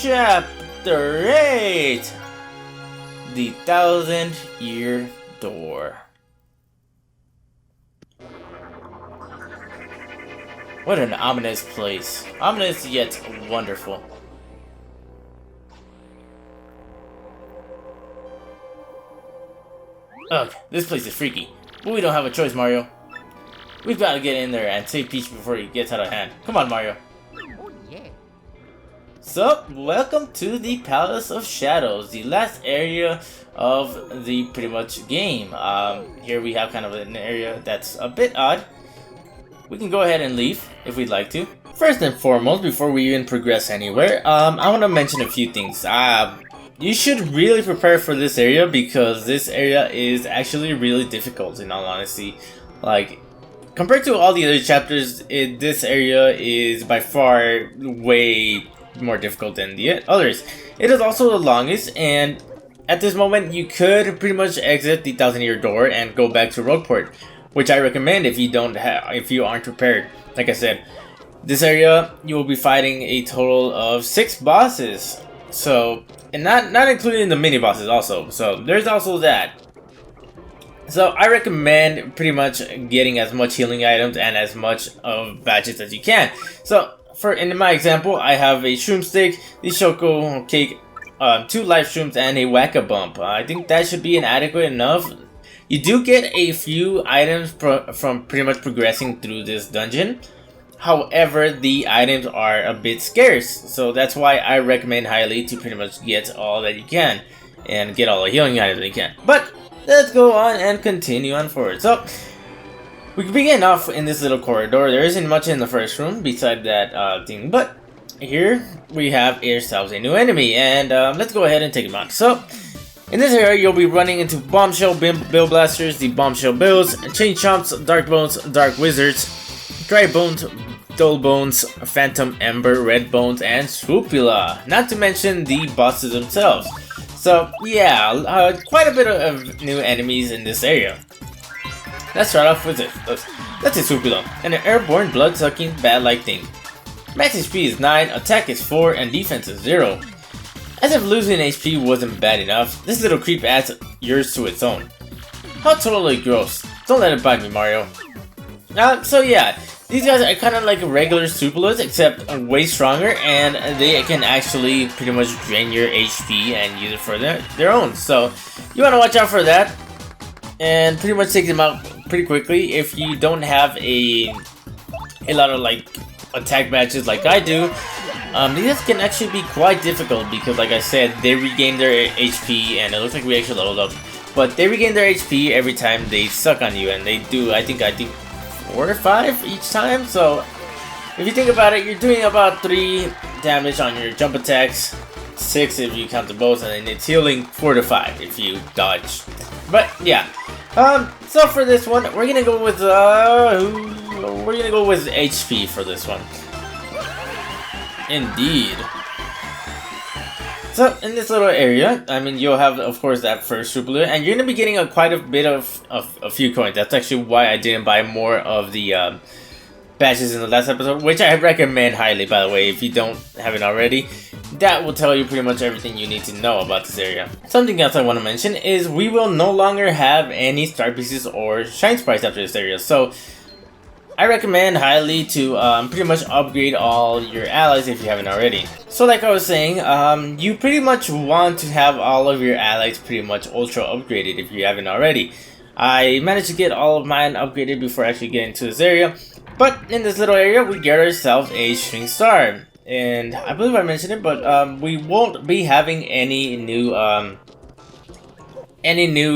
Chapter 8 The 1,000-Year Door. What an ominous place. Ominous yet wonderful. Ugh, this place is freaky. But we don't have a choice, Mario. We've got to get in there and save Peach before he gets out of hand. Come on, Mario. Oh, yeah. So, welcome to the Palace of Shadows, the last area of the pretty much game. Here we have kind of an area that's a bit odd. We can go ahead and leave if we'd like to. First and foremost, before we even progress anywhere, I want to mention a few things. You should really prepare for this area because this area is actually really difficult, in all honesty. Like, compared to all the other chapters, this area is by far way more difficult than the others. It is also the longest, and at this moment you could pretty much exit the 1,000-Year Door and go back to Rogueport, which I recommend if you aren't prepared. Like I said, this area you will be fighting a total of 6 bosses. So, and not including the mini bosses also. So there's also that. So I recommend pretty much getting as much healing items and as much of badges as you can. So in my example, I have a shroom stick, the Choco Cake, 2 life shrooms, and a Whack-a-Bump. I think that should be adequate enough. You do get a few items from pretty much progressing through this dungeon. However, the items are a bit scarce, so that's why I recommend highly to pretty much get all that you can and get all the healing items that you can. But let's go on and continue on forward. So we can begin off in this little corridor. There isn't much in the first room beside that thing, but here we have ourselves a new enemy, and let's go ahead and take him on. So in this area, you'll be running into Bombshell Bill Blasters, the Bombshell Bills, Chain Chomps, Dark Bones, Dark Wizards, Dry Bones, Dull Bones, Phantom Ember, Red Bones, and Swoopula. Not to mention the bosses themselves. So yeah, quite a bit of new enemies in this area. Let's start off with it. That's a Swoopula, an airborne blood-sucking bat-like thing. Max HP is 9, attack is 4, and defense is 0. As if losing HP wasn't bad enough, this little creep adds yours to its own. How totally gross. Don't let it bite me, Mario. So yeah, these guys are kind of like regular Swoopulas, except way stronger, and they can actually pretty much drain your HP and use it for their own. So you want to watch out for that, and pretty much take them out pretty quickly. If you don't have a lot of like attack matches like I do, these can actually be quite difficult because, like I said, they regain their HP, and it looks like we actually leveled up. But they regain their HP every time they suck on you, and they do I think 4 or 5 each time. So if you think about it, you're doing about 3 damage on your jump attacks, 6 if you count the bows, and then it's healing 4 to 5 if you dodge. But yeah, so for this one, we're gonna go with HP for this one. Indeed. So in this little area, I mean, you'll have, of course, that first Swoopula, and you're gonna be getting quite a bit of a few coins. That's actually why I didn't buy more of the badges in the last episode, which I recommend highly, by the way, if you don't have it already. That will tell you pretty much everything you need to know about this area. Something else I want to mention is we will no longer have any star pieces or shine sprites after this area. So I recommend highly to pretty much upgrade all your allies if you haven't already. So like I was saying, you pretty much want to have all of your allies pretty much ultra upgraded if you haven't already. I managed to get all of mine upgraded before actually getting to this area. But in this little area, we get ourselves a shooting star. And I believe I mentioned it, but we won't be having any new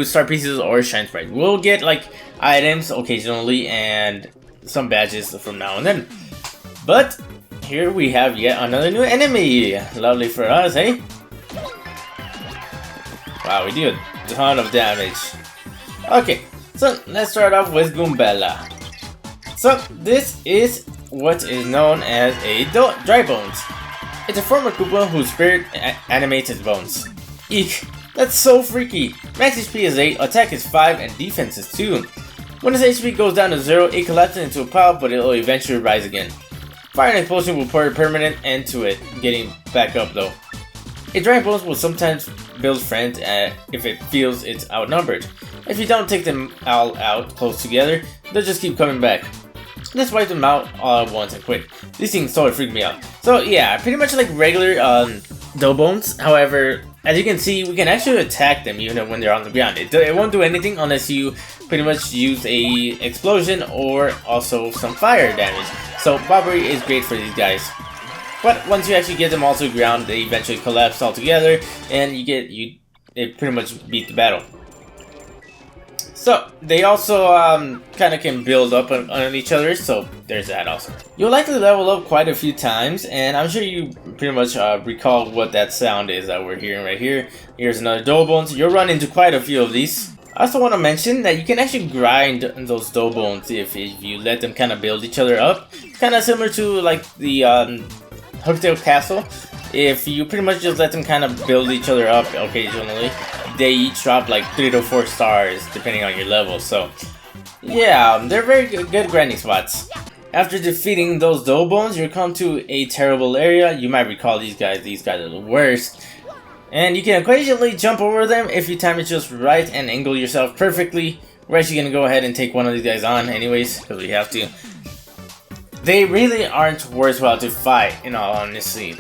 star pieces or shine sprites. We'll get like items occasionally and some badges from now and then. But here we have yet another new enemy. Lovely for us, eh? Wow, we do a ton of damage. Okay, so let's start off with Goombella. So this is what is known as a Dry Bones. It's a form of Koopa whose spirit animates its bones. Eek, that's so freaky. Max HP is 8, attack is 5, and defense is 2. When its HP goes down to 0, it collapses into a pile, but it will eventually rise again. Fire and explosion will put a permanent end to it, getting back up though. A dry bones will sometimes build friends if it feels it's outnumbered. If you don't take them all out close together, they'll just keep coming back. Just wipe them out all at once and quit. These things totally freak me out. So yeah, pretty much like regular dough bones. However, as you can see, we can actually attack them even when they're on the ground. It won't do anything unless you pretty much use a explosion or also some fire damage. So Bobbery is great for these guys. But once you actually get them all to the ground, they eventually collapse all together, and it pretty much beat the battle. So they also kind of can build up on each other, so there's that also. You'll likely level up quite a few times, and I'm sure you pretty much recall what that sound is that we're hearing right here. Here's another dough bones. You'll run into quite a few of these. I also want to mention that you can actually grind those dough bones if you let them kind of build each other up. Kind of similar to like the Hooktail Castle. If you pretty much just let them kind of build each other up occasionally, they each drop like 3 to 4 stars depending on your level. So yeah, they're very good grinding spots. After defeating those dough bones, you come to a terrible area. You might recall these guys are the worst. And you can occasionally jump over them if you time it just right and angle yourself perfectly. We're actually going to go ahead and take one of these guys on anyways, because we have to. They really aren't worthwhile to fight, in all honesty.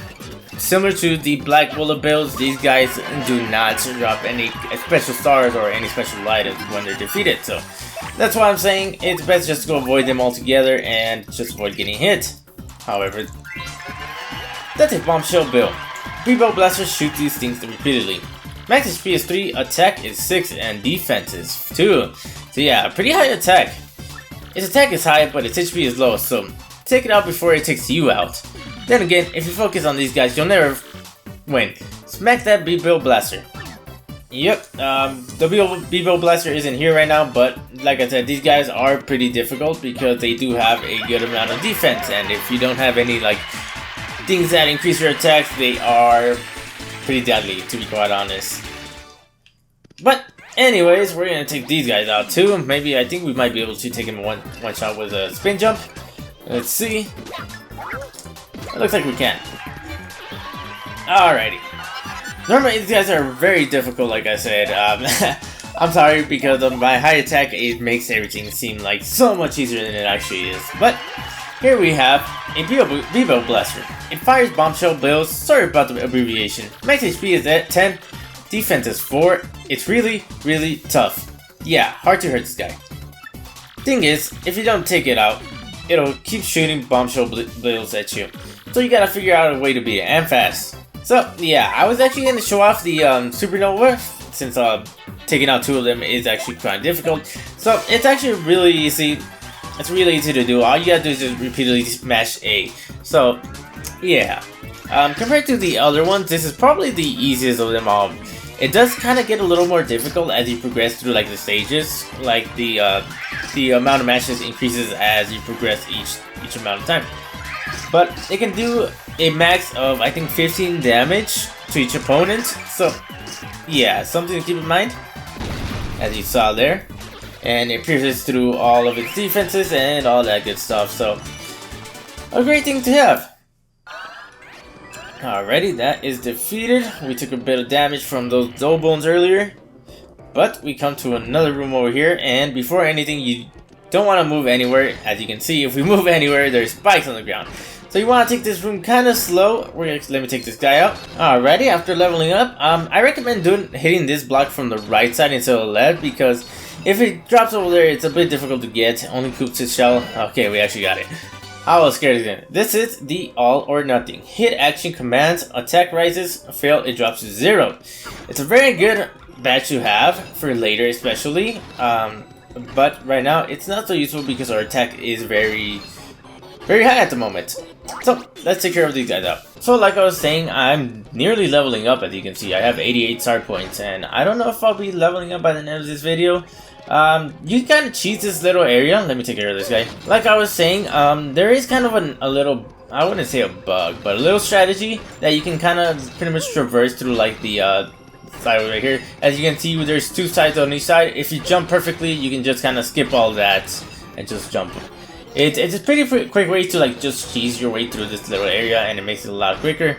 Similar to the Black Willow builds, these guys do not drop any special stars or any special items when they're defeated. So that's why I'm saying it's best just to avoid them altogether and just avoid getting hit. However, that's a bombshell build. B-Bow Blasters shoot these things repeatedly. Max HP is 3, attack is 6, and defense is 2. So yeah, pretty high attack. Its attack is high, but its HP is low, so take it out before it takes you out. Then again, if you focus on these guys, you'll never win. Smack that B-Bow Blaster. Yep, the B-Bow Blaster isn't here right now, but like I said, these guys are pretty difficult because they do have a good amount of defense, and if you don't have any like things that increase your attacks, they are pretty deadly, to be quite honest. But anyways, we're gonna take these guys out too. Maybe I think we might be able to take him one shot with a spin jump. Let's see. It looks like we can. Alrighty. Normally these guys are very difficult, like I said. I'm sorry, because of my high attack, it makes everything seem like so much easier than it actually is. But here we have a B-Bow Blaster. It fires bombshell builds. Sorry about the abbreviation. Max HP is at 10, defense is 4. It's really, really tough. Yeah, hard to hurt this guy. Thing is, if you don't take it out, it'll keep shooting bombshell builds at you. So you gotta figure out a way to beat it, and fast. So yeah, I was actually gonna show off the Supernova, since taking out 2 of them is actually kind of difficult. So it's actually really easy. It's really easy to do. All you gotta do is just repeatedly smash A. So yeah, compared to the other ones, this is probably the easiest of them all. It does kind of get a little more difficult as you progress through like the stages. Like the amount of mashes increases as you progress each amount of time. But it can do a max of I think 15 damage to each opponent. So yeah, something to keep in mind, as you saw there. And it pierces through all of its defenses and all that good stuff. So a great thing to have. Alrighty, that is defeated. We took a bit of damage from those dough bones earlier. But we come to another room over here, and before anything, you don't want to move anywhere. As you can see, if we move anywhere, there's spikes on the ground. So you want to take this room kind of slow. Let me take this guy out. Alrighty, after leveling up, I recommend hitting this block from the right side instead of the left, because if it drops over there, it's a bit difficult to get. Only coops its shell. Okay, we actually got it. I was scared again. This is the all or nothing. Hit action commands, attack rises, fail, it drops to 0. It's a very good badge to have for later especially. But right now it's not so useful because our attack is very high at the moment. So let's take care of these guys out. So like I was saying, I'm nearly leveling up. As you can see, I have 88 star points, and I don't know if I'll be leveling up by the end of this video. You kind of cheat this little area. Let me take care of this guy. Like I was saying, there is kind of a little, I wouldn't say a bug, but a little strategy that you can kind of pretty much traverse through, like the side right here. As you can see, there's 2 sides on each side. If you jump perfectly, you can just kind of skip all that and just jump. It's a pretty quick way to like just cheese your way through this little area, and it makes it a lot quicker.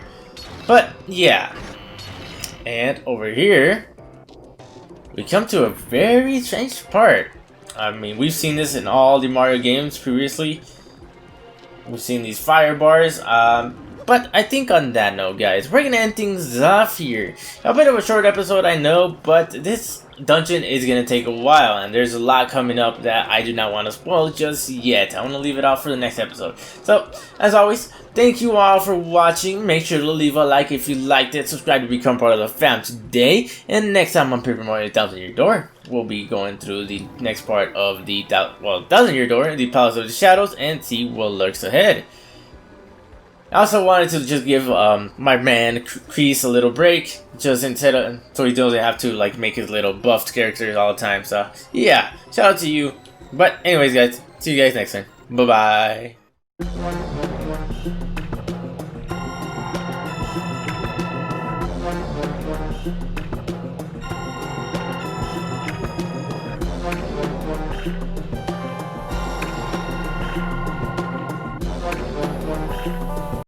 But yeah, And over here, we come to a very strange part. I mean, we've seen this in all the Mario games previously. We've seen these fire bars, but I think on that note, guys, we're gonna end things off here. A bit of a short episode, I know, but this dungeon is gonna take a while, and there's a lot coming up that I do not want to spoil just yet. I want to leave it out for the next episode. So, as always, thank you all for watching. Make sure to leave a like if you liked it, subscribe to become part of the fam today, and next time on Paper Mario Thousand Year Door, we'll be going through the next part of the Thousand Year Door, the Palace of the Shadows, and see what lurks ahead. I also wanted to just give my man Kreese a little break, just so he doesn't have to like make his little buffed characters all the time. So yeah, shout out to you. But anyways, guys, see you guys next time. Bye bye.